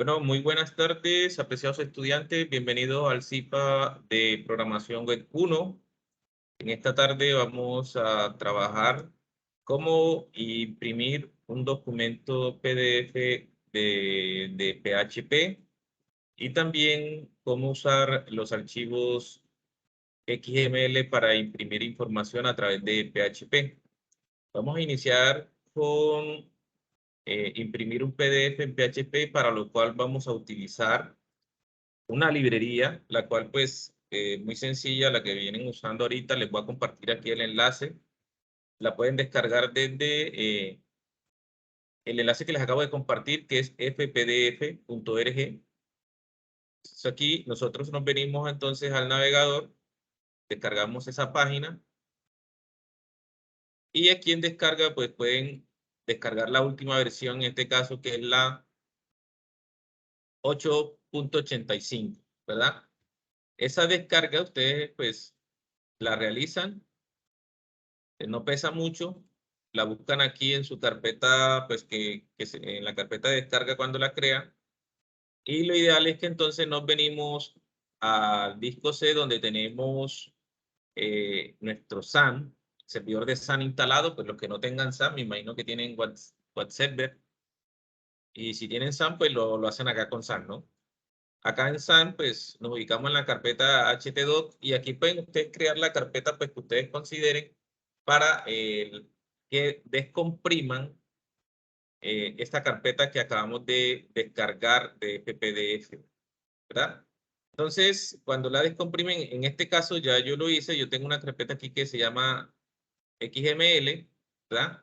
Bueno, muy buenas tardes, apreciados estudiantes. Bienvenidos al CIPA de Programación Web 1. En esta tarde vamos a trabajar cómo imprimir un documento PDF de PHP y también cómo usar los archivos XML para imprimir información a través de PHP. Vamos a iniciar con imprimir un PDF en PHP, para lo cual vamos a utilizar una librería, la cual pues muy sencilla, la que vienen usando ahorita. Les voy a compartir aquí el enlace. La pueden descargar desde el enlace que les acabo de compartir, que es fpdf.org. Aquí nosotros nos venimos entonces al navegador, descargamos esa página y aquí en descarga pues pueden descargar la última versión, en este caso que es la 8.85, ¿verdad? Esa descarga ustedes pues la realizan, no pesa mucho, la buscan aquí en su carpeta, pues en la carpeta de descarga cuando la crean, y lo ideal es que entonces nos venimos al disco C, donde tenemos nuestro SAN, servidor de SAN instalado. Pues los que no tengan SAN, me imagino que tienen WhatServer, y si tienen SAN pues lo hacen acá con SAN, ¿no? Acá en SAN, pues nos ubicamos en la carpeta htdoc, y aquí pueden ustedes crear la carpeta pues que ustedes consideren para que descompriman esta carpeta que acabamos de descargar de PPDF, ¿verdad? Entonces, cuando la descomprimen, en este caso ya yo lo hice. Yo tengo una carpeta aquí que se llama XML, ¿verdad?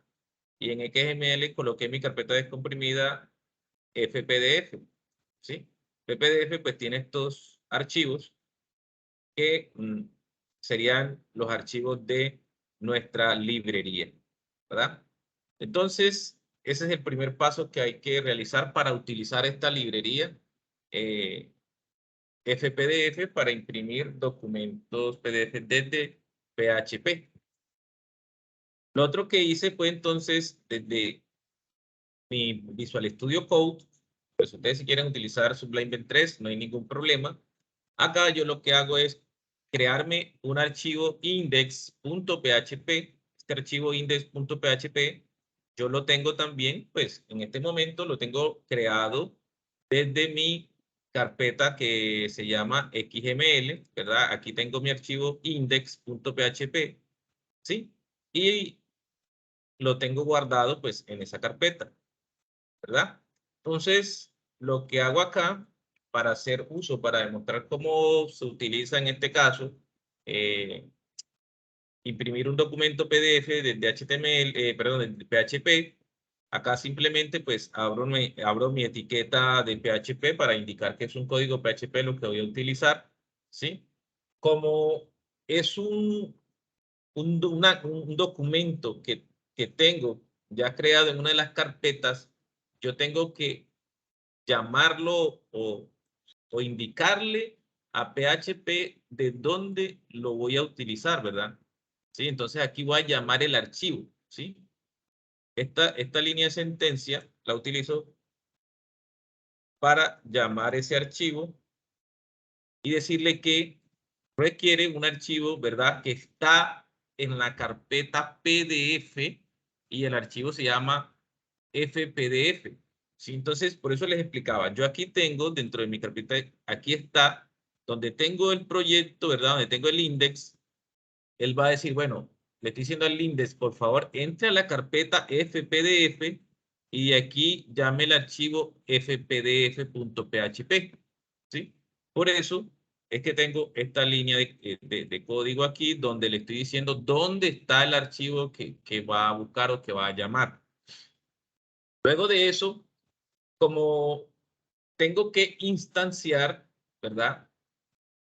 Y en XML coloqué mi carpeta descomprimida FPDF, ¿sí? PPDF pues tiene estos archivos que serían los archivos de nuestra librería, ¿verdad? Entonces, ese es el primer paso que hay que realizar para utilizar esta librería eh, FPDF para imprimir documentos PDF desde PHP. Lo otro que hice fue entonces desde mi Visual Studio Code. Pues ustedes si quieren utilizar Sublime 23 no hay ningún problema. Acá yo lo que hago es crearme un archivo index.php. Este archivo index.php yo lo tengo también, pues en este momento lo tengo creado desde mi carpeta que se llama XML, ¿verdad? Aquí tengo mi archivo index.php, ¿sí? Y lo tengo guardado pues en esa carpeta, ¿verdad? Entonces, lo que hago acá para hacer uso, para demostrar cómo se utiliza en este caso, eh, imprimir un documento PDF desde HTML, perdón, desde PHP. Acá simplemente pues abro mi etiqueta de PHP para indicar que es un código PHP lo que voy a utilizar, ¿sí? Como es un documento que tengo ya creado en una de las carpetas, yo tengo que llamarlo o indicarle a PHP de dónde lo voy a utilizar, ¿verdad? ¿Sí? Entonces aquí voy a llamar el archivo, ¿sí? Esta línea de sentencia la utilizo para llamar ese archivo y decirle que requiere un archivo, ¿verdad? Que está en la carpeta PDF, y el archivo se llama FPDF. ¿Sí? Entonces, por eso les explicaba. Yo aquí tengo dentro de mi carpeta, aquí está, donde tengo el proyecto, ¿verdad? Donde tengo el index. Él va a decir, bueno, le estoy diciendo al index, por favor, entre a la carpeta FPDF y aquí llame el archivo fpdf.php, ¿sí? Por eso es que tengo esta línea de código aquí donde le estoy diciendo dónde está el archivo que va a buscar o que va a llamar. Luego de eso, como tengo que instanciar, ¿verdad?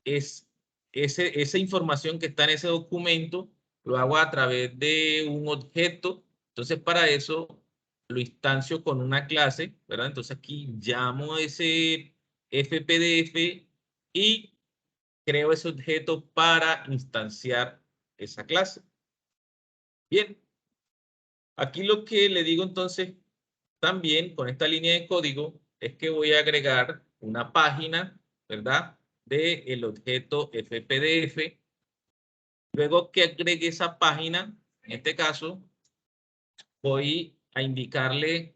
Esa información que está en ese documento, lo hago a través de un objeto. Entonces, para eso lo instancio con una clase, ¿verdad? Entonces aquí llamo a ese FPDF y creo ese objeto para instanciar esa clase. Bien, aquí lo que le digo entonces también con esta línea de código es que voy a agregar una página, ¿verdad? Del objeto FPDF. Luego que agregue esa página, en este caso, voy a indicarle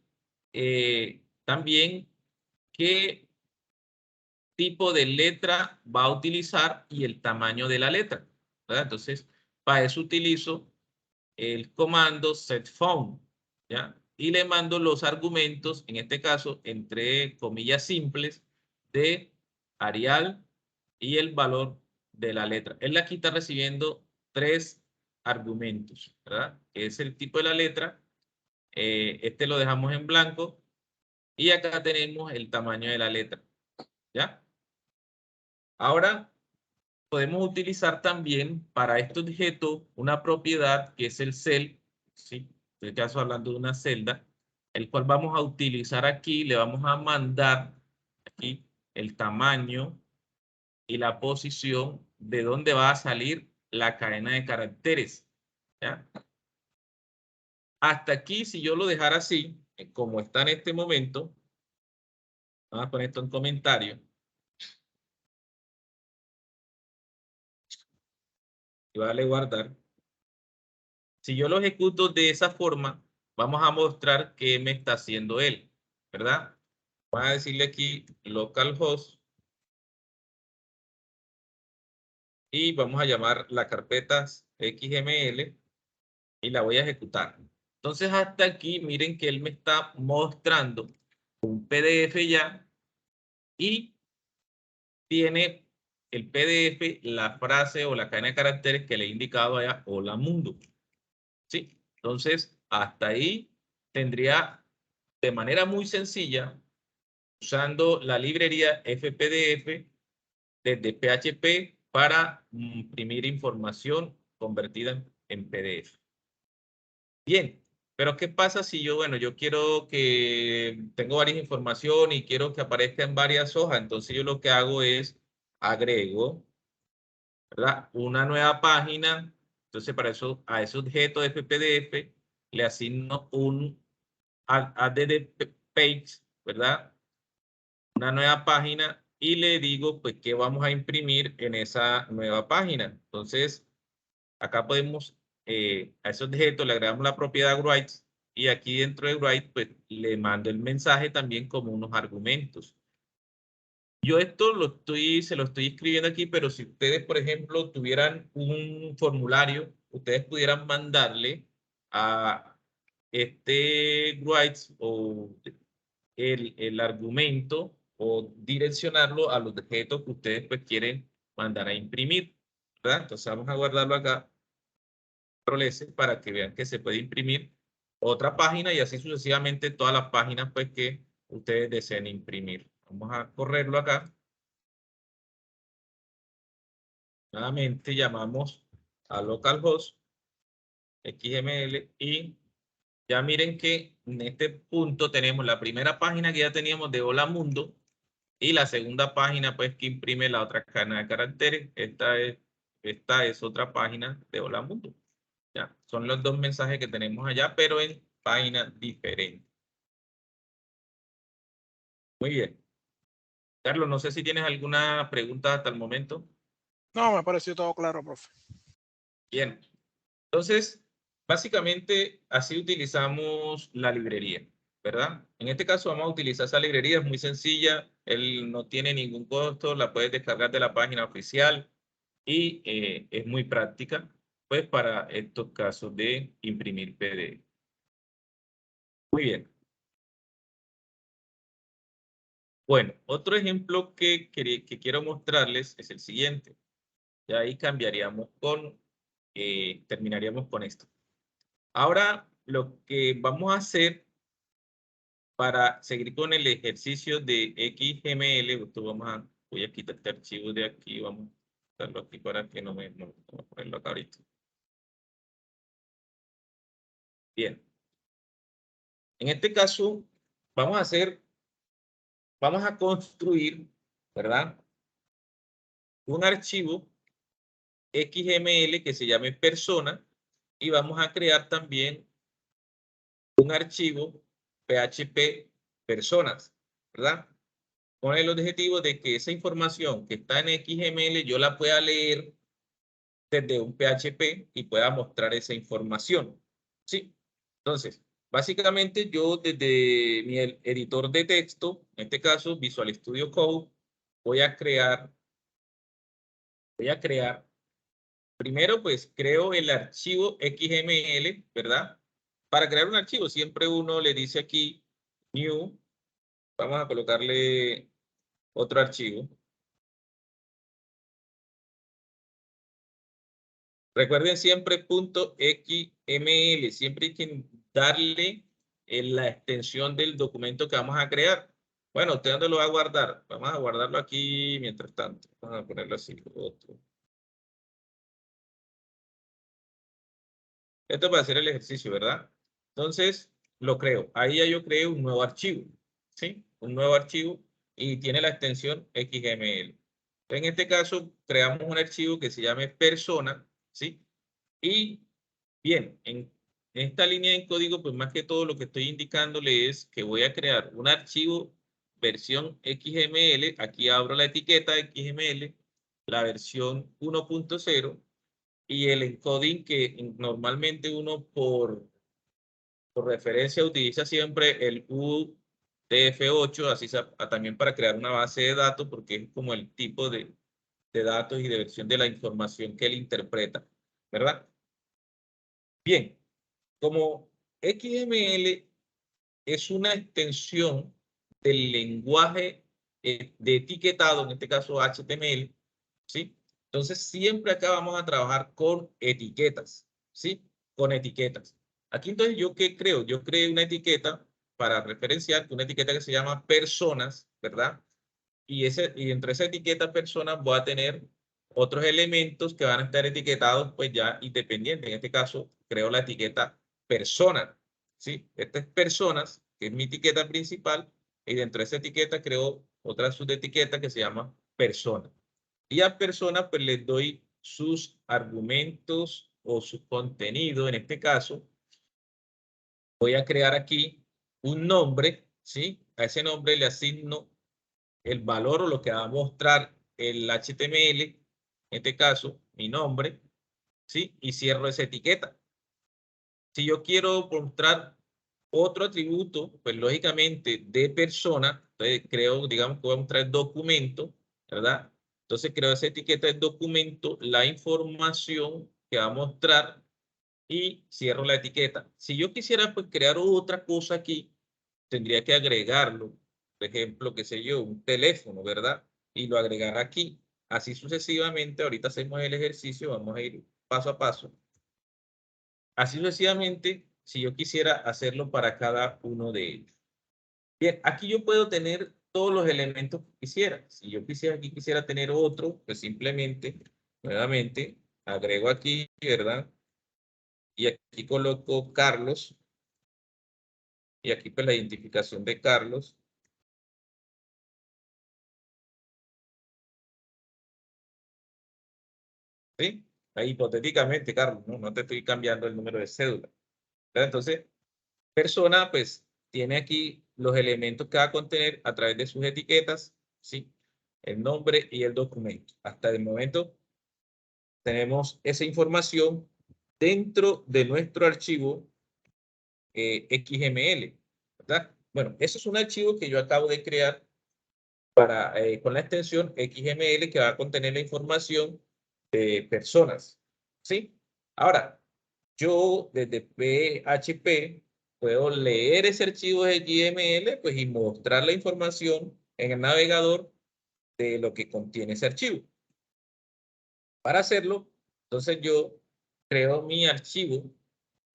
también qué tipo de letra va a utilizar y el tamaño de la letra, ¿verdad? Entonces, para eso utilizo el comando setFont, ¿ya? Y le mando los argumentos, en este caso, entre comillas simples, de Arial y el valor de la letra. Él aquí está recibiendo 3 argumentos, ¿verdad? Que es el tipo de la letra, este lo dejamos en blanco, y acá tenemos el tamaño de la letra, ¿ya? Ahora, podemos utilizar también para este objeto una propiedad que es el cell, ¿sí? En este caso hablando de una celda, el cual vamos a utilizar aquí, le vamos a mandar aquí el tamaño y la posición de dónde va a salir la cadena de caracteres, ¿ya? Hasta aquí, si yo lo dejara así, como está en este momento, vamos a poner esto en comentario, y voy a darle guardar. Si yo lo ejecuto de esa forma, vamos a mostrar qué me está haciendo él, ¿verdad? Voy a decirle aquí localhost y vamos a llamar la carpeta XML y la voy a ejecutar. Entonces hasta aquí miren que él me está mostrando un PDF ya y tiene el PDF, la frase o la cadena de caracteres que le he indicado allá, hola mundo. ¿Sí? Entonces hasta ahí tendría de manera muy sencilla, usando la librería FPDF desde PHP para imprimir información convertida en PDF. Bien, pero ¿qué pasa si yo, bueno, yo quiero que tengo varias información y quiero que aparezca en varias hojas? Entonces yo lo que hago es agrego, ¿verdad? Una nueva página. Entonces para eso, a ese objeto de FPDF le asigno un add page, ¿verdad? Una nueva página y le digo pues qué vamos a imprimir en esa nueva página. Entonces, acá podemos, a ese objeto le agregamos la propiedad write y aquí dentro de write pues le mando el mensaje también como unos argumentos. Yo esto se lo estoy escribiendo aquí, pero si ustedes, por ejemplo, tuvieran un formulario, ustedes pudieran mandarle a este write o el argumento o direccionarlo al objeto que ustedes pues quieren mandar a imprimir, ¿verdad? Entonces vamos a guardarlo acá, control S, para que vean que se puede imprimir otra página y así sucesivamente todas las páginas pues que ustedes deseen imprimir. Vamos a correrlo acá. Nuevamente llamamos a localhost XML y ya miren que en este punto tenemos la primera página que ya teníamos de Hola Mundo. Y la segunda página, pues, que imprime la otra cadena de caracteres. Esta es otra página de Hola Mundo. Ya, son los 2 mensajes que tenemos allá, pero en páginas diferentes. Muy bien. Carlos, no sé si tienes alguna pregunta hasta el momento. No, me pareció todo claro, profe. Bien. Entonces, básicamente, así utilizamos la librería, ¿verdad? En este caso vamos a utilizar esa librería, es muy sencilla, él no tiene ningún costo, la puedes descargar de la página oficial y es muy práctica, pues, para estos casos de imprimir PDF. Muy bien. Bueno, otro ejemplo que quiero mostrarles es el siguiente. Y ahí cambiaríamos terminaríamos con esto. Ahora, lo que vamos a hacer para seguir con el ejercicio de XML, voy a quitar este archivo de aquí, vamos a quitarlo aquí para que no voy a ponerlo acá ahorita. Bien. En este caso, vamos a construir, ¿verdad? Un archivo XML que se llame persona y vamos a crear también un archivo PHP personas. ¿verdad? Con el objetivo de que esa información que está en XML yo la pueda leer desde un PHP y pueda mostrar esa información. ¿Sí? Entonces, básicamente yo desde mi editor de texto, en este caso Visual Studio Code, voy a crear, primero pues creo el archivo XML, ¿verdad? Para crear un archivo siempre uno le dice aquí New, vamos a colocarle otro archivo. Recuerden siempre .xml, siempre hay que darle la extensión del documento que vamos a crear. Bueno, ¿usted dónde lo va a guardar? Vamos a guardarlo aquí mientras tanto. Vamos a ponerlo así. Otro. Esto va a ser el ejercicio, ¿verdad? Entonces, lo creo. Ahí ya yo creé un nuevo archivo. ¿Sí? Un nuevo archivo y tiene la extensión XML. En este caso, creamos un archivo que se llame persona, ¿sí? Y bien, en esta línea de código, pues más que todo lo que estoy indicándole es que voy a crear un archivo versión XML. Aquí abro la etiqueta XML, la versión 1.0 y el encoding que normalmente uno por referencia utiliza siempre el UTF-8, así también para crear una base de datos, porque es como el tipo de datos y de versión de la información que él interpreta, ¿verdad? Bien, como XML es una extensión del lenguaje de etiquetado, en este caso HTML, ¿sí? Entonces siempre acá vamos a trabajar con etiquetas, ¿sí? Con etiquetas. Aquí entonces yo ¿qué creo? Yo creé una etiqueta para referenciar, una etiqueta que se llama personas, ¿verdad? Y entre esa etiqueta personas voy a tener otros elementos que van a estar etiquetados pues ya independientes. En este caso creo la etiqueta persona, ¿sí? Esta es personas, que es mi etiqueta principal, y dentro de esa etiqueta creo otra subetiqueta que se llama persona. Y a persona pues les doy sus argumentos o su contenido. En este caso voy a crear aquí un nombre, ¿sí? A ese nombre le asigno el valor o lo que va a mostrar el HTML, en este caso, mi nombre, ¿sí? Y cierro esa etiqueta. Si yo quiero mostrar otro atributo, pues lógicamente de persona, entonces creo, digamos que voy a mostrar el documento, ¿verdad? Entonces creo esa etiqueta del documento, la información que va a mostrar y cierro la etiqueta. Si yo quisiera pues crear otra cosa aquí, tendría que agregarlo. Por ejemplo, qué sé yo, un teléfono, ¿verdad? Y lo agregar aquí. Así sucesivamente, ahorita hacemos el ejercicio, vamos a ir paso a paso. Así sucesivamente, si yo quisiera hacerlo para cada uno de ellos. Bien, aquí yo puedo tener todos los elementos que quisiera. Si yo quisiera aquí quisiera tener otro, pues simplemente, nuevamente, agrego aquí, ¿verdad? Y aquí coloco Carlos. Y aquí pues la identificación de Carlos. ¿Sí? Ahí, hipotéticamente, Carlos, ¿no? No te estoy cambiando el número de cédula. ¿Verdad? Entonces, persona, pues, tiene aquí los elementos que va a contener a través de sus etiquetas, ¿sí? El nombre y el documento. Hasta el momento tenemos esa información dentro de nuestro archivo XML, ¿verdad? Bueno, eso es un archivo que yo acabo de crear para, con la extensión XML que va a contener la información de personas, ¿sí? Ahora, yo desde PHP puedo leer ese archivo de XML pues, y mostrar la información en el navegador de lo que contiene ese archivo. Para hacerlo, entonces yo creo mi archivo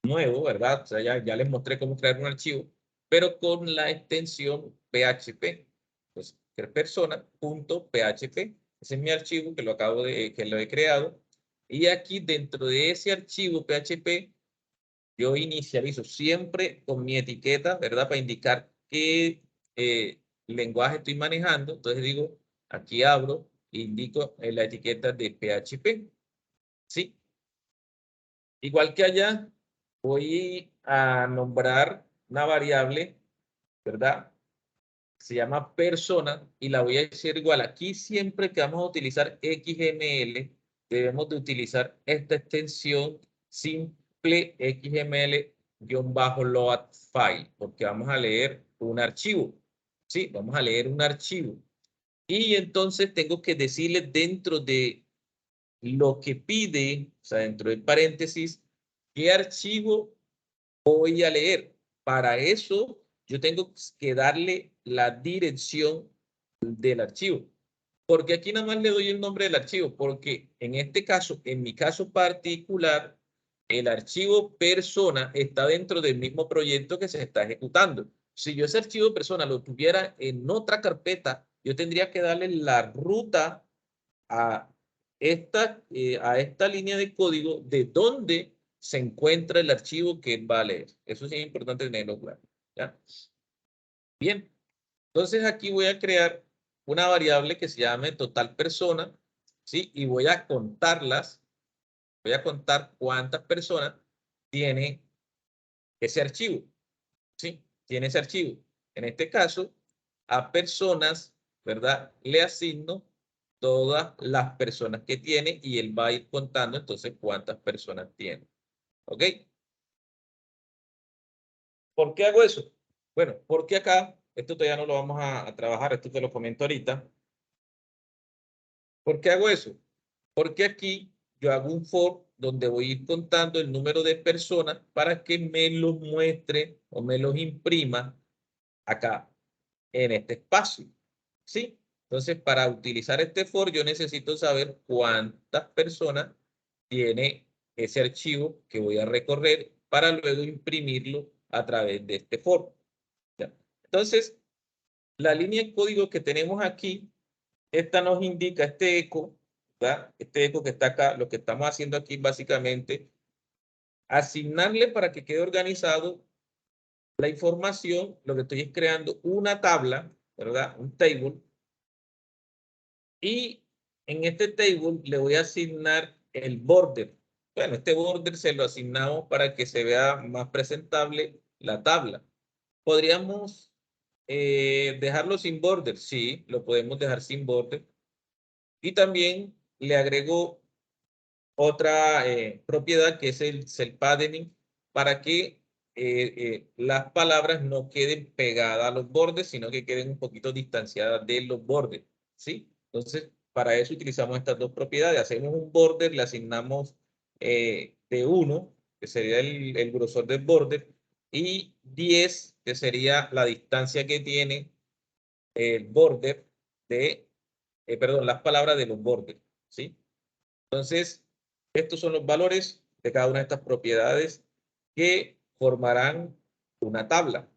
nuevo, ¿verdad? O sea, ya les mostré cómo crear un archivo, pero con la extensión PHP. Pues, persona.php. Ese es mi archivo que que lo he creado. Y aquí dentro de ese archivo PHP, yo inicializo siempre con mi etiqueta, ¿verdad? Para indicar qué lenguaje estoy manejando. Entonces digo, aquí abro, indico la etiqueta de PHP, ¿sí? Igual que allá, voy a nombrar una variable, ¿verdad? se llama persona y la voy a decir igual. Aquí siempre que vamos a utilizar XML, debemos de utilizar esta extensión simple XML-load file, porque vamos a leer un archivo. Sí, vamos a leer un archivo. Y entonces tengo que decirle dentro de lo que pide, o sea, dentro del paréntesis, qué archivo voy a leer. Para eso yo tengo que darle la dirección del archivo. Porque aquí nada más le doy el nombre del archivo, porque en este caso, en mi caso particular, el archivo persona está dentro del mismo proyecto que se está ejecutando. Si yo ese archivo persona lo tuviera en otra carpeta, yo tendría que darle la ruta a a esta línea de código de dónde se encuentra el archivo que él va a leer. Eso sí es importante tenerlo claro. ¿Ya? Bien, entonces aquí voy a crear una variable que se llame total persona, ¿sí? Y voy a contarlas, voy a contar cuántas personas tiene ese archivo, ¿sí? Tiene ese archivo. En este caso, a personas, ¿verdad? Le asigno todas las personas que tiene y él va a ir contando entonces cuántas personas tiene. ¿Ok? ¿Por qué hago eso? Bueno, porque acá, esto todavía no lo vamos a trabajar, esto te lo comento ahorita. ¿Por qué hago eso? Porque aquí yo hago un for donde voy a ir contando el número de personas para que me los muestre o me los imprima acá en este espacio. ¿Sí? Entonces, para utilizar este for, yo necesito saber cuántas personas tiene ese archivo que voy a recorrer para luego imprimirlo a través de este for. ¿Ya? Entonces, la línea de código que tenemos aquí, esta nos indica este eco, ¿verdad? Este eco que está acá, lo que estamos haciendo aquí básicamente, asignarle para que quede organizado la información, lo que estoy es creando una tabla, ¿verdad? Un table. Y en este table le voy a asignar el border. Bueno, este border se lo asignamos para que se vea más presentable la tabla. ¿Podríamos dejarlo sin border? Sí, lo podemos dejar sin border. Y también le agrego otra propiedad que es el cell padding para que las palabras no queden pegadas a los bordes, sino que queden un poquito distanciadas de los bordes, ¿sí? Entonces, para eso utilizamos estas dos propiedades. Hacemos un border, le asignamos de 1, que sería el grosor del border, y 10, que sería la distancia que tiene el border de, perdón, las palabras de los bordes, ¿sí? Entonces, estos son los valores de cada una de estas propiedades que formarán una tabla,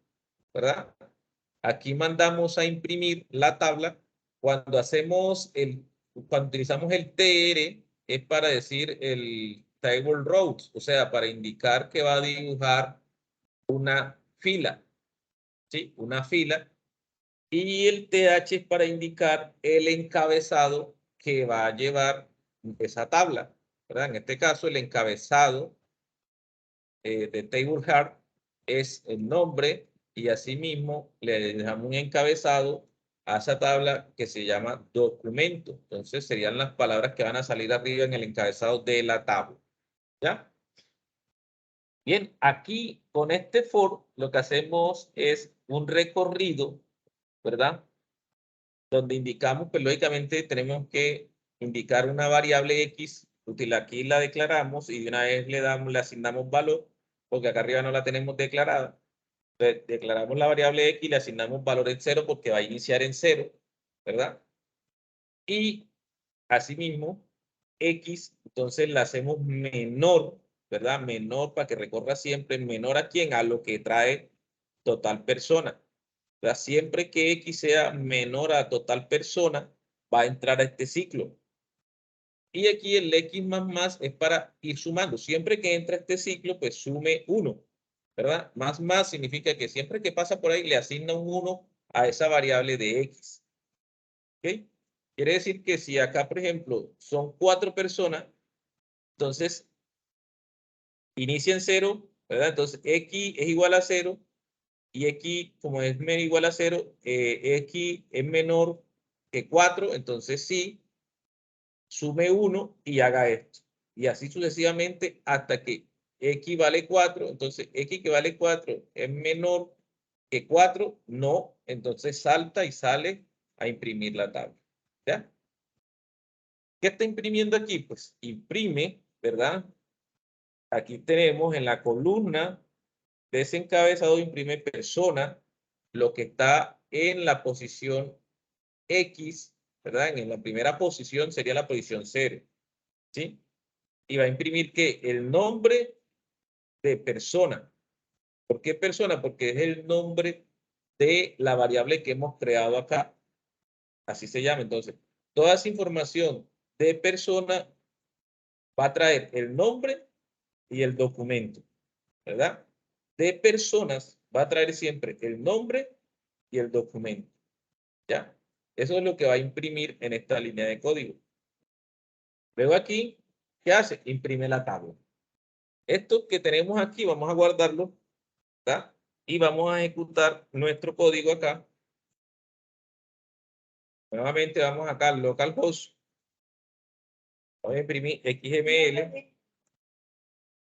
¿verdad? Aquí mandamos a imprimir la tabla. Cuando utilizamos el TR, es para decir el table rows, o sea, para indicar que va a dibujar una fila, ¿sí? Una fila. Y el TH es para indicar el encabezado que va a llevar esa tabla, ¿verdad? En este caso, el encabezado de Table Heart es el nombre y asimismo le dejamos un encabezado a esa tabla que se llama documento. Entonces serían las palabras que van a salir arriba en el encabezado de la tabla. ¿Ya? Bien, aquí con este for lo que hacemos es un recorrido, ¿verdad? Donde indicamos, pues lógicamente tenemos que indicar una variable X, aquí la declaramos y de una vez le asignamos valor, porque acá arriba no la tenemos declarada. Entonces, declaramos la variable X y le asignamos valor en 0 porque va a iniciar en 0, ¿verdad? Y asimismo, X, entonces la hacemos menor, ¿verdad? Menor para que recorra siempre, menor a quién, a lo que trae total persona. O sea, siempre que X sea menor a total persona, va a entrar a este ciclo. Y aquí el X más es para ir sumando. Siempre que entra a este ciclo, pues sume 1, ¿verdad? Más significa que siempre que pasa por ahí le asigna un 1 a esa variable de X. ¿Ok? Quiere decir que si acá, por ejemplo, son 4 personas, entonces inicia en 0, ¿verdad? Entonces X es igual a 0 y x, como es igual a 0, x es menor que 4, entonces sí, sume 1 y haga esto. Y así sucesivamente hasta que x vale 4, entonces x que vale 4 es menor que 4, no, entonces salta y sale a imprimir la tabla. ¿Ya? ¿Qué está imprimiendo aquí? Pues imprime, ¿verdad? Aquí tenemos en la columna de ese encabezado imprime persona, lo que está en la posición X, ¿verdad? En la primera posición sería la posición 0, ¿sí? Y va a imprimir que el nombre de persona. ¿Por qué persona? Porque es el nombre de la variable que hemos creado acá. Así se llama. Entonces, toda esa información de persona va a traer el nombre y el documento, ¿verdad? De personas va a traer siempre el nombre y el documento, ¿ya? Eso es lo que va a imprimir en esta línea de código. Luego aquí, ¿qué hace? Imprime la tabla. Esto que tenemos aquí, vamos a guardarlo, ¿verdad? Y vamos a ejecutar nuestro código acá. Nuevamente vamos acá al localhost. Vamos a imprimir XML.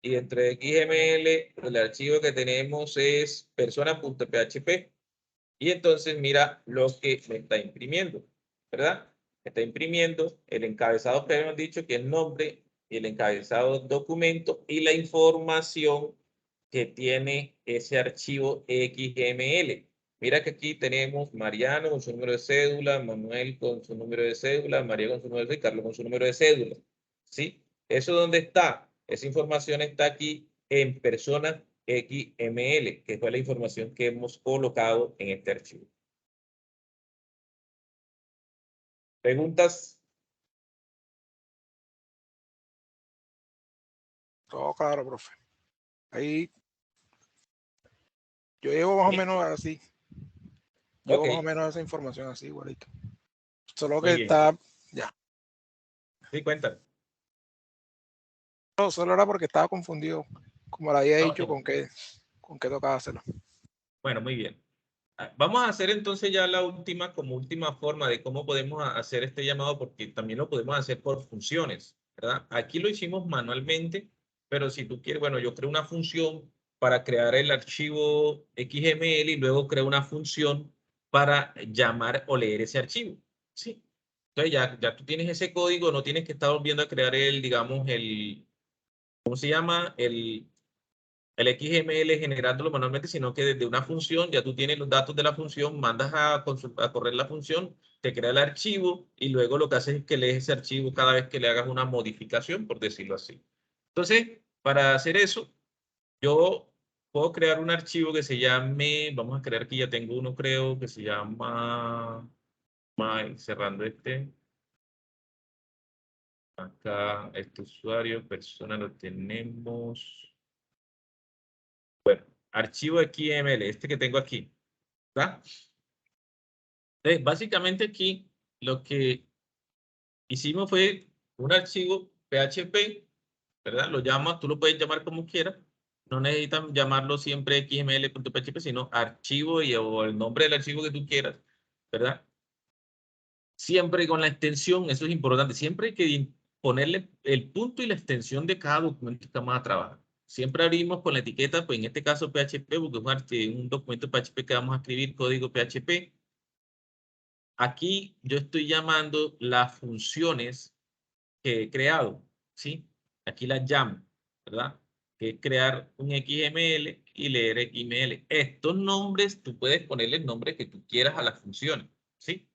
Y dentro de XML, el archivo que tenemos es persona.php. Y entonces mira lo que me está imprimiendo, ¿verdad? Me está imprimiendo el encabezado que habíamos dicho que es nombre, y el encabezado documento y la información que tiene ese archivo XML. Mira que aquí tenemos Mariano con su número de cédula, Manuel con su número de cédula, María con su número de cédula, Carlos con su número de cédula. ¿Sí? ¿Eso dónde está? Esa información está aquí en persona XML, que fue la información que hemos colocado en este archivo. ¿Preguntas? Todo claro, profe. Ahí yo llevo más o menos así. Llevo Ok, más o menos esa información así, igualito. Solo que muy bien. está, ya. Sí, cuéntame. No, solo era porque estaba confundido, como le había dicho, Ok. con qué tocaba hacerlo. Bueno, muy bien. Vamos a hacer entonces ya la última, como última forma de cómo podemos hacer este llamado, porque también lo podemos hacer por funciones, ¿verdad? Aquí lo hicimos manualmente, pero si tú quieres, bueno, yo creo una función para crear el archivo XML y luego creo una función para llamar o leer ese archivo, ¿sí? Entonces ya tú tienes ese código, no tienes que estar volviendo a crear el, digamos, ¿cómo se llama? El XML generándolo manualmente, sino que desde una función ya tú tienes los datos de la función, mandas a correr la función, te crea el archivo y luego lo que haces es que lees ese archivo cada vez que le hagas una modificación, por decirlo así. Entonces, para hacer eso, yo puedo crear un archivo que se llame, vamos a crear que ya tengo uno, creo, que se llama, cerrando este, acá, este usuario, persona lo tenemos. Archivo XML, este que tengo aquí, ¿verdad? Entonces, básicamente aquí lo que hicimos fue un archivo PHP, ¿verdad? Lo llamas, tú lo puedes llamar como quieras. No necesitan llamarlo siempre xml.php, sino archivo o el nombre del archivo que tú quieras, ¿verdad? Siempre con la extensión, eso es importante. Siempre hay que ponerle el punto y la extensión de cada documento que vamos a trabajar. Siempre abrimos con la etiqueta, pues en este caso PHP, porque es un documento PHP que vamos a escribir código PHP. Aquí yo estoy llamando las funciones que he creado, ¿sí? Aquí las llamo, ¿verdad? Que es crear un XML y leer XML. Estos nombres, tú puedes ponerle el nombre que tú quieras a las funciones, ¿sí?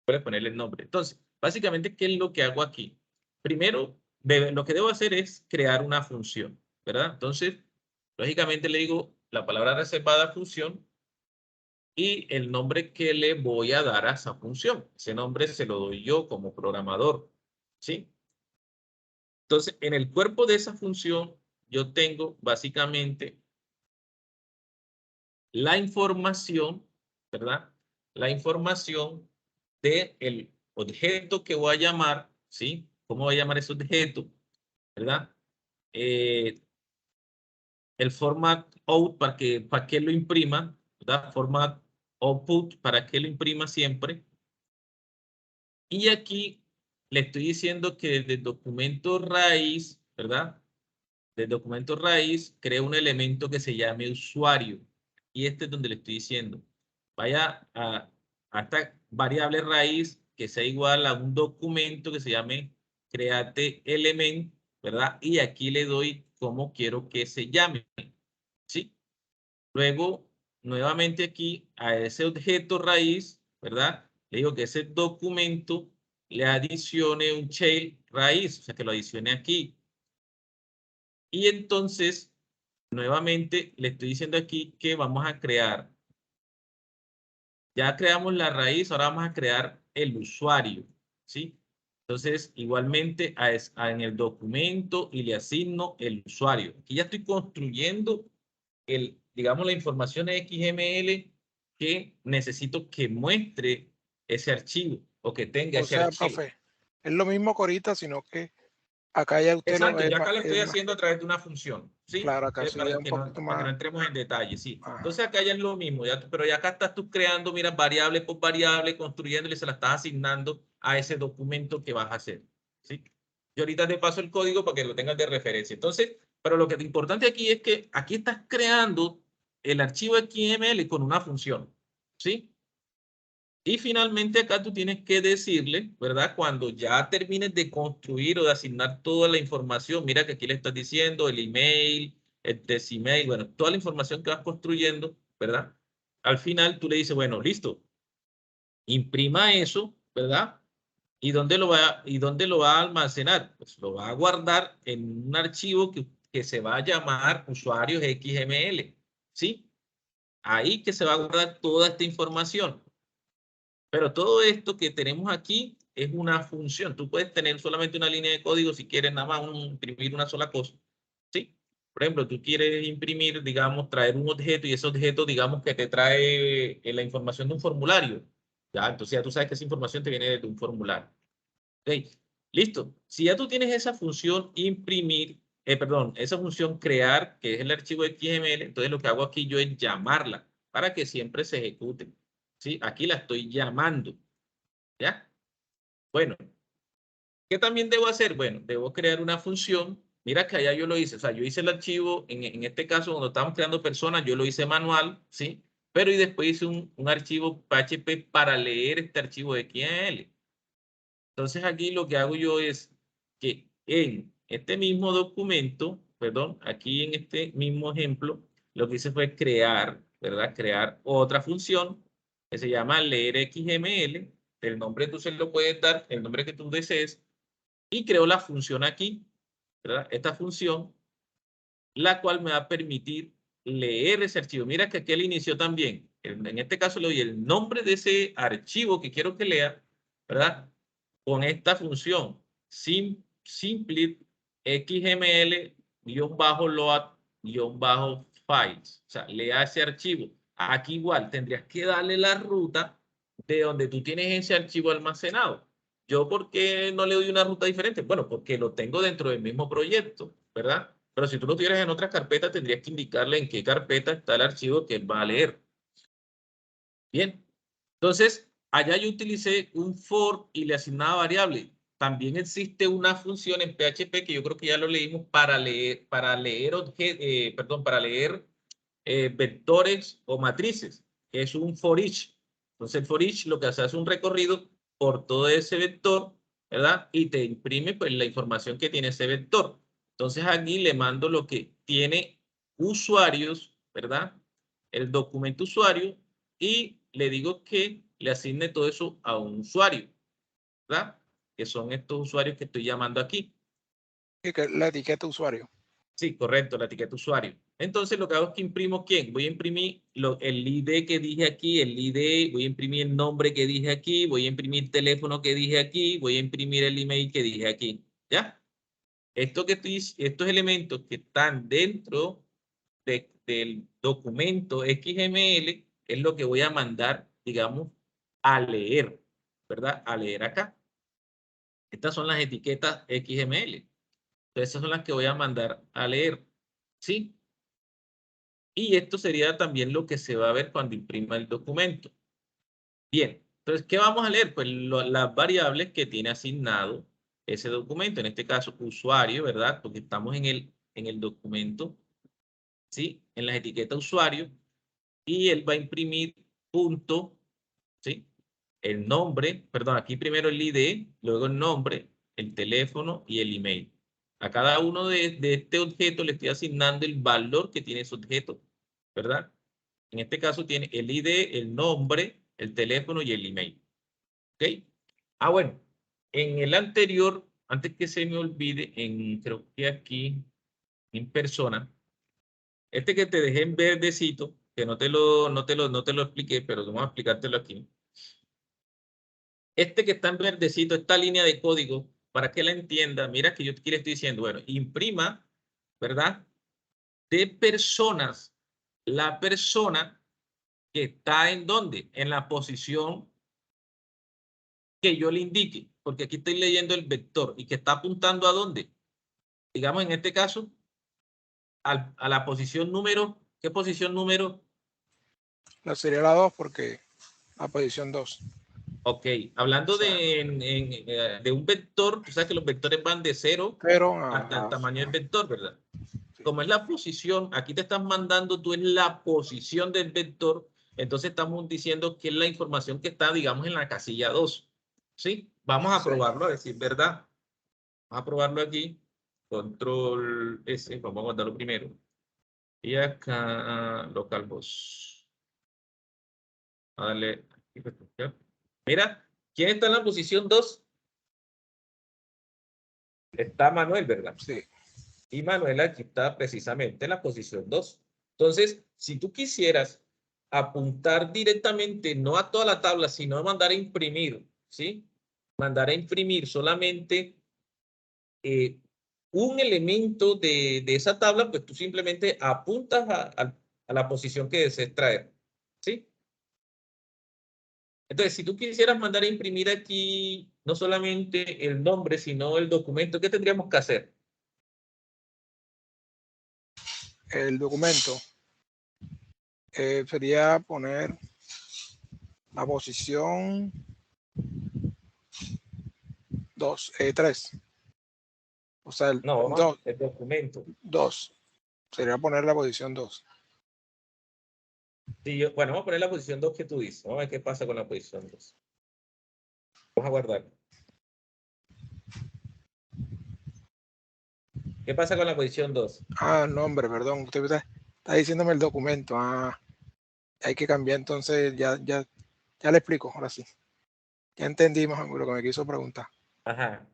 Puedes ponerle el nombre. Entonces, básicamente, ¿qué es lo que hago aquí? Primero, lo que debo hacer es crear una función, ¿verdad? Entonces, lógicamente le digo la palabra reservada función y el nombre que le voy a dar a esa función. Ese nombre se lo doy yo como programador, ¿sí? Entonces, en el cuerpo de esa función, yo tengo básicamente la información, ¿verdad? La información del objeto que voy a llamar, ¿sí? ¿Cómo voy a llamar ese objeto? ¿Verdad? El format out para que lo imprima, ¿verdad? Format output para que lo imprima siempre. Y aquí le estoy diciendo que desde el documento raíz, ¿verdad? Del documento raíz, crea un elemento que se llame usuario. Y este es donde le estoy diciendo. Vaya a esta variable raíz que sea igual a un documento que se llame create element, ¿verdad? Y aquí le doy cómo quiero que se llame, ¿sí? Luego, nuevamente aquí a ese objeto raíz, ¿verdad? Le digo que ese documento le adicione un child raíz, o sea, que lo adicione aquí. Y entonces, nuevamente, le estoy diciendo aquí que vamos a crear. Ya creamos la raíz, ahora vamos a crear el usuario, ¿sí? Entonces, igualmente en el documento y le asigno el usuario. Aquí ya estoy construyendo digamos, la información XML que necesito que muestre ese archivo o que tenga O ese sea, archivo. profe, es lo mismo que ahorita, sino que acá ya usted lo Exacto, es ya acá más, lo estoy haciendo a través de una función, ¿sí? claro, acá sí es un poquito Para que no más. entremos en detalle, sí. Ajá. Entonces acá ya es lo mismo, pero ya acá estás tú creando, mira, variable por variable, construyéndole, se la estás asignando a ese documento que vas a hacer, ¿sí? Yo ahorita te paso el código para que lo tengas de referencia. Entonces, pero lo que es importante aquí es que aquí estás creando el archivo XML con una función, ¿sí? Y finalmente acá tú tienes que decirle, ¿verdad? Cuando ya termines de construir o de asignar toda la información, mira que aquí le estás diciendo el email, el decemail, bueno, toda la información que vas construyendo, ¿verdad? Al final tú le dices, bueno, listo, imprima eso, ¿verdad? ¿Y dónde lo va a almacenar? Pues lo va a guardar en un archivo que se va a llamar usuarios XML, ¿sí? Ahí que se va a guardar toda esta información. Pero todo esto que tenemos aquí es una función. Tú puedes tener solamente una línea de código si quieres nada más imprimir una sola cosa. ¿Sí? Por ejemplo, tú quieres imprimir, digamos, traer un objeto y ese objeto, digamos, que te trae la información de un formulario. Ya, entonces ya tú sabes que esa información te viene de un formulario. Ok, listo. Si ya tú tienes esa función imprimir, perdón, esa función crear, que es el archivo XML, entonces lo que hago aquí yo es llamarla para que siempre se ejecute. ¿Sí? Aquí la estoy llamando. ¿Ya? Bueno, ¿qué también debo hacer? Bueno, debo crear una función. Mira que allá yo lo hice. O sea, yo hice el archivo, en este caso, cuando estamos creando personas, yo lo hice manual, ¿sí? Pero y después hice un archivo PHP para leer este archivo de XML. Entonces aquí lo que hago yo es que en este mismo documento, perdón, aquí en este mismo ejemplo, lo que hice fue crear, ¿verdad? Crear otra función que se llama leer XML. El nombre tú se lo puedes dar, el nombre que tú desees, y creo la función aquí, ¿verdad? Esta función, la cual me va a permitir leer ese archivo. Mira que aquí al inicio también, en este caso le doy el nombre de ese archivo que quiero que lea, ¿verdad? Con esta función, simply xml-load-files. O sea, lea ese archivo. Aquí igual tendrías que darle la ruta de donde tú tienes ese archivo almacenado. ¿Yo por qué no le doy una ruta diferente? Bueno, porque lo tengo dentro del mismo proyecto, ¿verdad? Pero si tú lo tuvieras en otra carpeta, tendrías que indicarle en qué carpeta está el archivo que él va a leer. Bien. Entonces, allá yo utilicé un for y le asignaba variable. También existe una función en PHP que yo creo que ya lo leímos para leer vectores o matrices, que es un for each. Entonces, el for each lo que hace es un recorrido por todo ese vector, ¿verdad? Y te imprime pues la información que tiene ese vector. Entonces, aquí le mando lo que tiene usuarios, ¿verdad? El documento usuario y le digo que le asigne todo eso a un usuario, ¿verdad? Que son estos usuarios que estoy llamando aquí. Y que la etiqueta usuario. Sí, correcto, la etiqueta usuario. Entonces lo que hago es que imprimo ¿quién? Voy a imprimir el ID que dije aquí, el ID, voy a imprimir el nombre que dije aquí, voy a imprimir el teléfono que dije aquí, voy a imprimir el email que dije aquí. ¿Ya? Estos elementos que están dentro del documento XML es lo que voy a mandar, digamos, a leer, ¿verdad? A leer acá. Estas son las etiquetas XML. Entonces, esas son las que voy a mandar a leer. ¿Sí? Y esto sería también lo que se va a ver cuando imprima el documento. Bien, entonces, ¿qué vamos a leer? Pues las variables que tiene asignado ese documento, en este caso usuario, ¿verdad? Porque estamos en el documento, ¿sí? En las etiquetas usuario, y él va a imprimir punto, ¿sí? El nombre, perdón, aquí primero el ID, luego el nombre, el teléfono y el email. A cada uno de este objeto le estoy asignando el valor que tiene ese objeto, ¿verdad? En este caso tiene el ID, el nombre, el teléfono y el email. ¿Ok? Ah, bueno. En el anterior, antes que se me olvide, creo que aquí, en persona, este que te dejé en verdecito, que no te lo expliqué, pero vamos a explicártelo aquí. Este que está en verdecito, esta línea de código, para que la entienda, mira que yo aquí le estoy diciendo, bueno, imprima, ¿verdad? De personas, la persona que está en dónde, en la posición que yo le indique, porque aquí estoy leyendo el vector y que está apuntando a dónde. Digamos, en este caso, a la posición número, ¿qué posición número? La sería la 2 porque la posición 2. Ok, hablando Exacto. de un vector, tú sabes que los vectores van de 0 Pero hasta el tamaño del vector, ¿verdad? Como es la posición, aquí te están mandando, tú es la posición del vector, entonces estamos diciendo que es la información que está, digamos, en la casilla 2. ¿Sí? Vamos a sí. probarlo, a decir verdad. Vamos a probarlo aquí. Control S, vamos a guardarlo primero. Y acá, localhost. Dale. Mira, ¿quién está en la posición 2? Está Manuel, ¿verdad? Sí. Y Manuel aquí está precisamente en la posición 2. Entonces, si tú quisieras apuntar directamente, no a toda la tabla, sino mandar a imprimir, ¿sí? Mandar a imprimir solamente un elemento de esa tabla, pues tú simplemente apuntas a la posición que desees traer, ¿sí? Entonces, si tú quisieras mandar a imprimir aquí no solamente el nombre, sino el documento, ¿qué tendríamos que hacer? El documento sería poner la posición 2, 3. O sea, el No, 2, el documento. 2. Sería poner la posición 2. Sí, bueno, vamos a poner la posición 2 que tú dices. Vamos a ver qué pasa con la posición 2. Vamos a guardar. ¿Qué pasa con la posición 2? Ah, nombre, perdón. Usted está diciéndome el documento. Ah, hay que cambiar entonces. Ya le explico, ahora sí. Ya entendimos lo que me quiso preguntar. Ajá.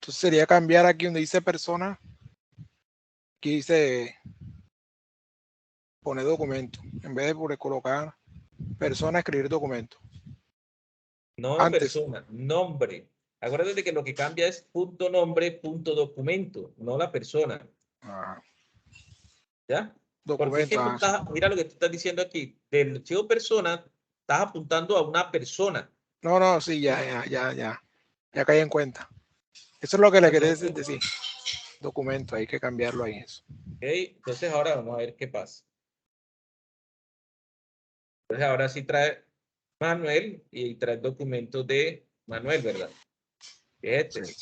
Entonces sería cambiar aquí donde dice persona. Aquí dice poner documento. En vez de colocar persona, escribir documento. No Antes. persona, nombre. Acuérdate que lo que cambia es punto nombre, punto documento, no la persona. Ah, ¿Ya? Porque es que documento. tú Ah, sí. estás, mira lo que tú estás diciendo aquí, del archivo persona, estás apuntando a una persona. No, no, sí, ya caí en cuenta. Eso es lo que le quería Entonces, decir. Documento, hay que cambiarlo ahí. Eso. okay, entonces ahora vamos a ver qué pasa. Entonces ahora sí trae Manuel y trae el documento de Manuel, ¿verdad? Que es Sí. este.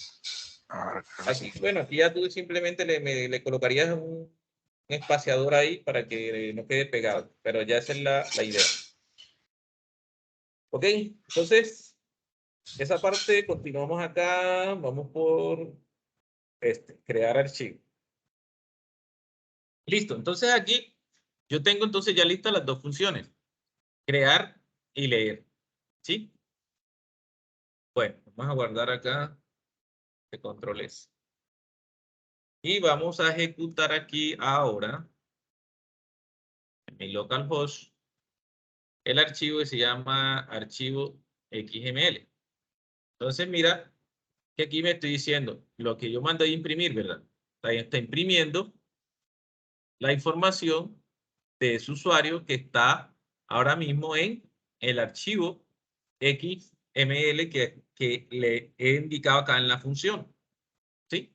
Ahora sí. Aquí, bueno, aquí ya tú simplemente le colocarías un espaciador ahí para que no quede pegado, pero ya esa es la idea. Ok, entonces, esa parte continuamos acá, vamos por crear archivo. Listo, entonces aquí yo tengo entonces ya listas las dos funciones, crear y leer, ¿sí? Bueno, vamos a guardar acá de controles. Y vamos a ejecutar aquí ahora en mi localhost el archivo que se llama archivo XML. Entonces, mira que aquí me estoy diciendo lo que yo mandé a imprimir, ¿verdad? Ahí está imprimiendo la información de ese usuario que está ahora mismo en el archivo XML que le he indicado acá en la función. ¿Sí?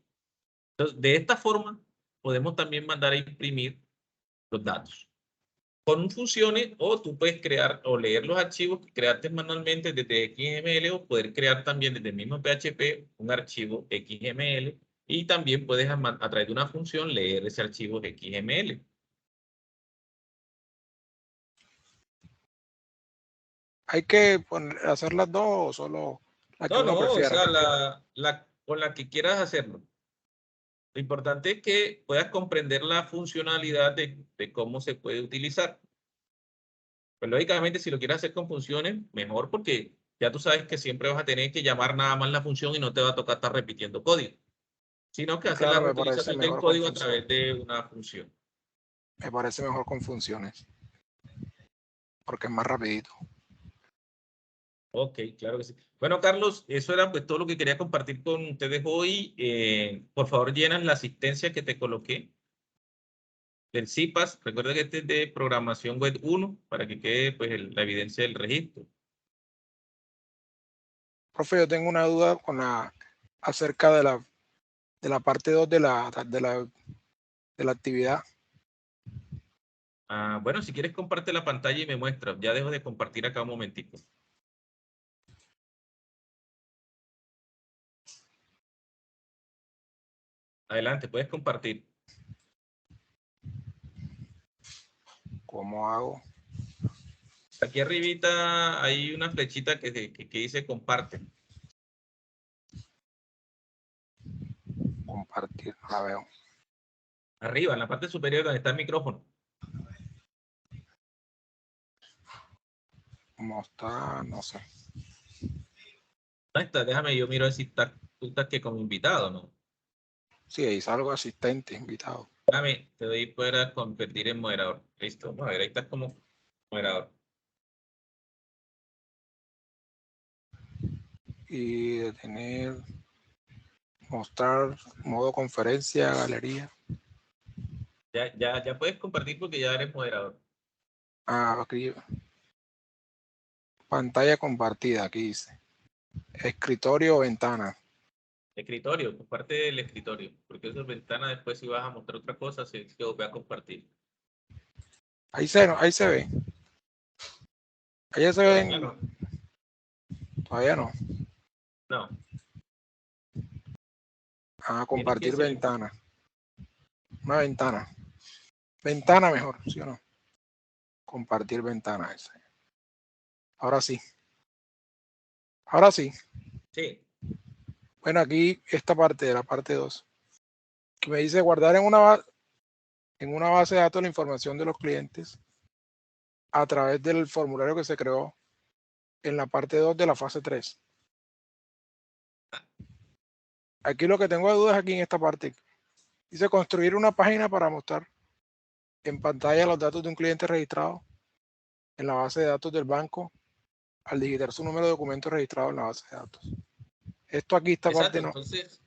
Entonces, de esta forma, podemos también mandar a imprimir los datos. Con funciones, o tú puedes crear o leer los archivos que creaste manualmente desde XML, o poder crear también desde el mismo PHP un archivo XML, y también puedes a través de una función leer ese archivo XML. ¿Hay que hacer las dos o solo la que uno No, o prefiera? sea, con la que quieras hacerlo. Lo importante es que puedas comprender la funcionalidad de cómo se puede utilizar. Pues lógicamente, si lo quieres hacer con funciones, mejor, porque ya tú sabes que siempre vas a tener que llamar nada más la función y no te va a tocar estar repitiendo código, sino que hacer la Claro, me parece reutilización del mejor con código a través funciones. de una función. Me parece mejor con funciones. Porque es más rapidito. Ok, claro que sí. Bueno, Carlos, eso era pues todo lo que quería compartir con ustedes hoy. Por favor, llenas la asistencia que te coloqué del CIPAS. Recuerda que este es de programación web 1 para que quede pues la evidencia del registro. Profe, yo tengo una duda acerca de la parte 2 de la actividad. Bueno, si quieres comparte la pantalla y me muestras. Ya dejo de compartir acá un momentito. Adelante, puedes compartir. ¿Cómo hago? Aquí arribita hay una flechita que dice comparte. Compartir, no la veo. Arriba, en la parte superior donde está el micrófono. ¿Cómo está? No sé. ¿Dónde está? Déjame, yo miro si tú estás que como invitado, ¿no? Sí, ahí salgo asistente, invitado. Déjame, te doy para convertir en moderador. Listo, vamos a ver, ahí estás como moderador. Y detener, mostrar, modo conferencia, galería. Ya puedes compartir porque ya eres moderador. Aquí, pantalla compartida, aquí dice. Escritorio o ventana. Escritorio, comparte el escritorio, porque esa ventana después si vas a mostrar otra cosa, se va a compartir. Ahí se ve. Ahí se Todavía ven. no. Todavía no. No, tienes que Compartir ser. ventana. Una ventana. Ventana mejor, ¿sí o no? Compartir ventana. Ese. Ahora sí. Ahora sí. Sí. Bueno, aquí esta parte de la parte 2, que me dice guardar en una base de datos la información de los clientes a través del formulario que se creó en la parte 2 de la fase 3. Aquí lo que tengo de dudas aquí en esta parte. Dice construir una página para mostrar en pantalla los datos de un cliente registrado en la base de datos del banco al digitar su número de documento registrado en la base de datos. Esto aquí, esta Exacto, parte no. entonces,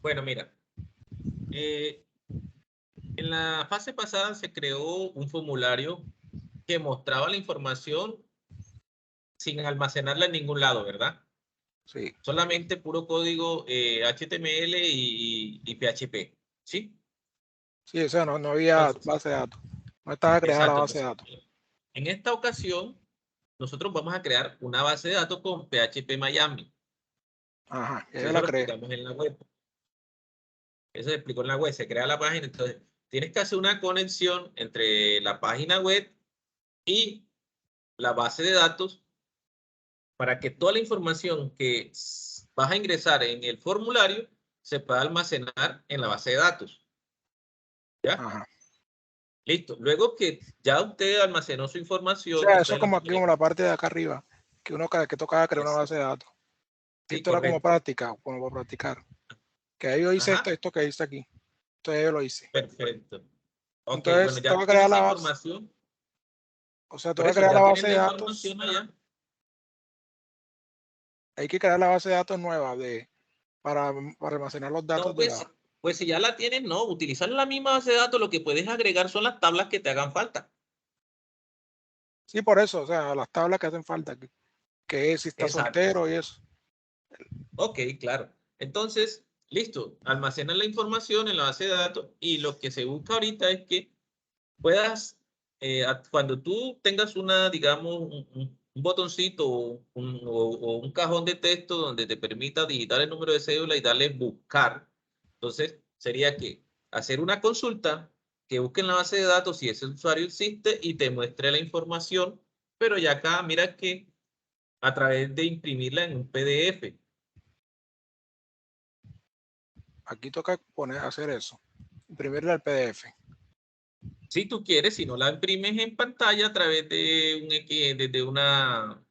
bueno, mira, en la fase pasada se creó un formulario que mostraba la información sin almacenarla en ningún lado, ¿verdad? Sí, Solamente puro código HTML y PHP, ¿sí? sí, o sea, no había Entonces, base de datos. No estaba creada la exacto. base de Entonces, datos. en esta ocasión, nosotros vamos a crear una base de datos con PHP Miami. Ajá, ya yo Eso la lo creé. explicamos en la web. Eso se explicó en la web, se crea la página, entonces tienes que hacer una conexión entre la página web y la base de datos para que toda la información que vas a ingresar en el formulario se pueda almacenar en la base de datos. ¿Ya? Ajá. Listo. Luego que ya usted almacenó su O información, sea, eso es entonces lo como que aquí, quiere como la parte de acá arriba, que tocaba crear una es, base de datos. sí, Esto era como correcto. práctica, como para practicar. Que yo hice Ajá, esto que hice aquí. Entonces yo lo hice. perfecto. Ok, bueno, Entonces tengo ya que crear tienes la esa base. información. O sea, Por tengo que eso, crear la ya tienes base la de datos. información allá. Hay que crear la base de datos nueva para almacenar los No, datos de la. pues si ya la tienes, no, utilizar la misma base de datos, lo que puedes agregar son las tablas que te hagan falta. Sí, por eso, o sea, las tablas que hacen falta, que es si está Exacto. soltero y eso. Ok, claro. Entonces, listo, almacena la información en la base de datos y lo que se busca ahorita es que puedas, cuando tú tengas una, digamos, un botoncito o un cajón de texto donde te permita digitar el número de cédula y darle buscar, entonces sería que hacer una consulta que busque en la base de datos si ese usuario existe y te muestre la información, pero ya acá mira que a través de imprimirla en un PDF. Aquí toca hacer eso, imprimirle al PDF. Si tú quieres, si no la imprimes en pantalla a través de desde una,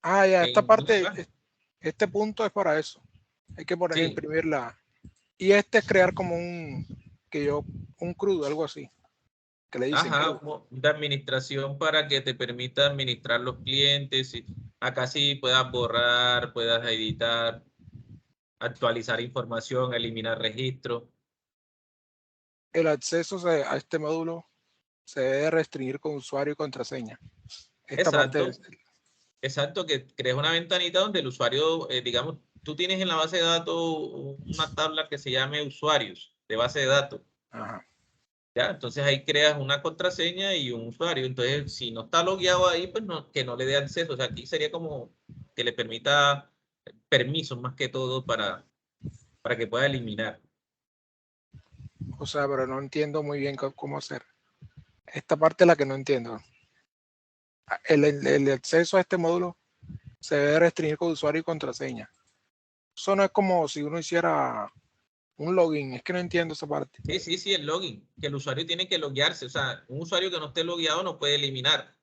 Ah, ya, esta en una parte, página. este punto es para eso. Hay que poner, Sí, imprimirla. Y este es crear como un crudo, algo así, que le dicen ajá, crudo. de administración para que te permita administrar los clientes. Y acá sí puedas borrar, puedas editar, actualizar información, eliminar registros. El acceso a este módulo se debe restringir con usuario y contraseña. Esta parte Exacto, exacto, que crees una ventanita donde el usuario, digamos, tú tienes en la base de datos una tabla que se llame usuarios de base de datos. ajá. ¿Ya? Entonces ahí creas una contraseña y un usuario. Entonces, si no está logueado ahí, pues no, que no le dé acceso. O sea, aquí sería como que le permita permisos más que todo para que pueda eliminar. O sea, pero no entiendo muy bien cómo hacer. Esta parte es la que no entiendo. El acceso a este módulo se debe restringir con usuario y contraseña. Eso no es como si uno hiciera un login. Es que no entiendo esa parte. Sí, sí, sí, el login, que el usuario tiene que loguearse. O sea, un usuario que no esté logueado no puede eliminar.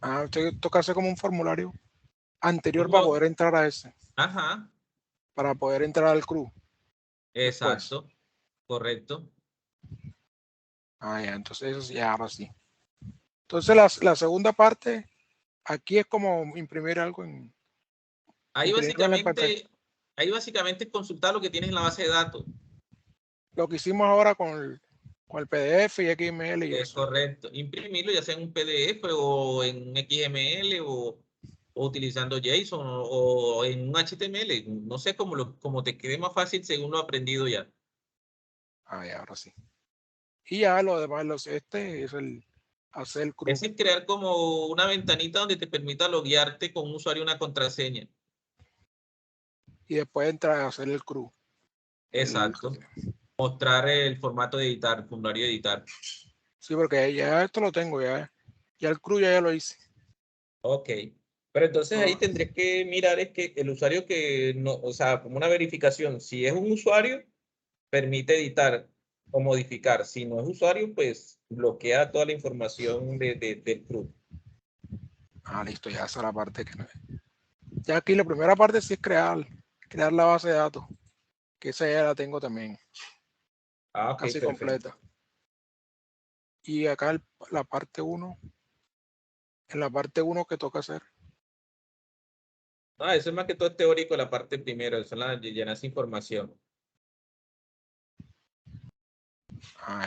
Ah, usted toca hacer como un formulario anterior Un para log, poder entrar a ese, ajá, para poder entrar al crew después. exacto, correcto. Ah, ya, entonces eso sí, ahora sí. Entonces la segunda parte, aquí es como imprimir algo Ahí imprimirlo en la pantalla. básicamente, ahí básicamente es consultar lo que tienes en la base de datos. Lo que hicimos ahora con el PDF y XML y Es eso. correcto. Imprimirlo ya sea en un PDF o en XML o utilizando JSON o en un HTML. No sé cómo te quede más fácil según lo aprendido ya. Ah, ya, ahora sí. Y ya lo demás, este es el hacer el crew Es el crear como una ventanita donde te permita loguearte con un usuario y una contraseña. y después entrar a hacer el crew. El, Exacto. Mostrar el formato de editar, formulario de editar. sí, porque ya esto lo tengo, ya el crew ya lo hice. Ok. Pero entonces ahí Ah, tendrías que mirar es que el usuario que no, o sea, como una verificación, si es un usuario, permite editar o modificar. Si no es usuario, pues bloquea toda la información del CRUD. listo, ya esa es la parte que no. Ya aquí la primera parte sí es crear la base de datos, que esa ya la tengo también, Ah, ok, casi perfecto. completa. Y acá la parte 1, en la parte 1 que toca hacer. Ah, eso es más que todo teórico, la parte primero, eso es la de llenar esa información.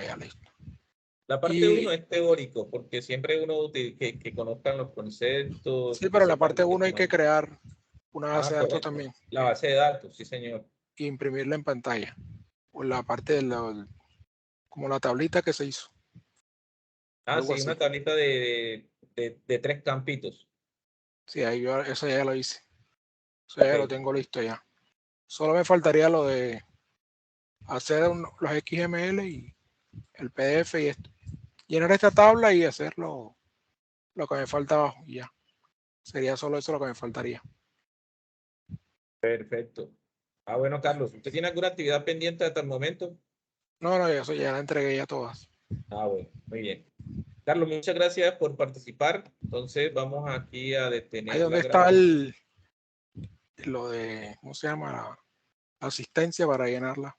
Ya listo. La parte uno Y es teórico, porque siempre uno que conozcan los conceptos, sí, que pero en la sepan parte lo que 1 hay están que hablando. crear una base Ah, de datos correcto. también La base de datos, sí, señor. e imprimirla en pantalla. O en la parte como la tablita que se hizo, Ah, algo sí, así. una tablita de 3 campitos. Sí, ahí eso ya lo hice. Eso ya lo Ok, tengo listo ya. Solo me faltaría lo de hacer los XML y el PDF y esto. Llenar esta tabla y hacer lo que me falta abajo y ya. Sería solo eso lo que me faltaría. perfecto. Ah, bueno, Carlos, ¿usted tiene alguna actividad pendiente hasta el momento? No, no, eso ya la entregué ya todas. Ah, bueno, muy bien. Carlos, muchas gracias por participar. Entonces vamos aquí a Ahí detener donde la está grabación. lo de, ¿cómo se llama? La asistencia para llenarla.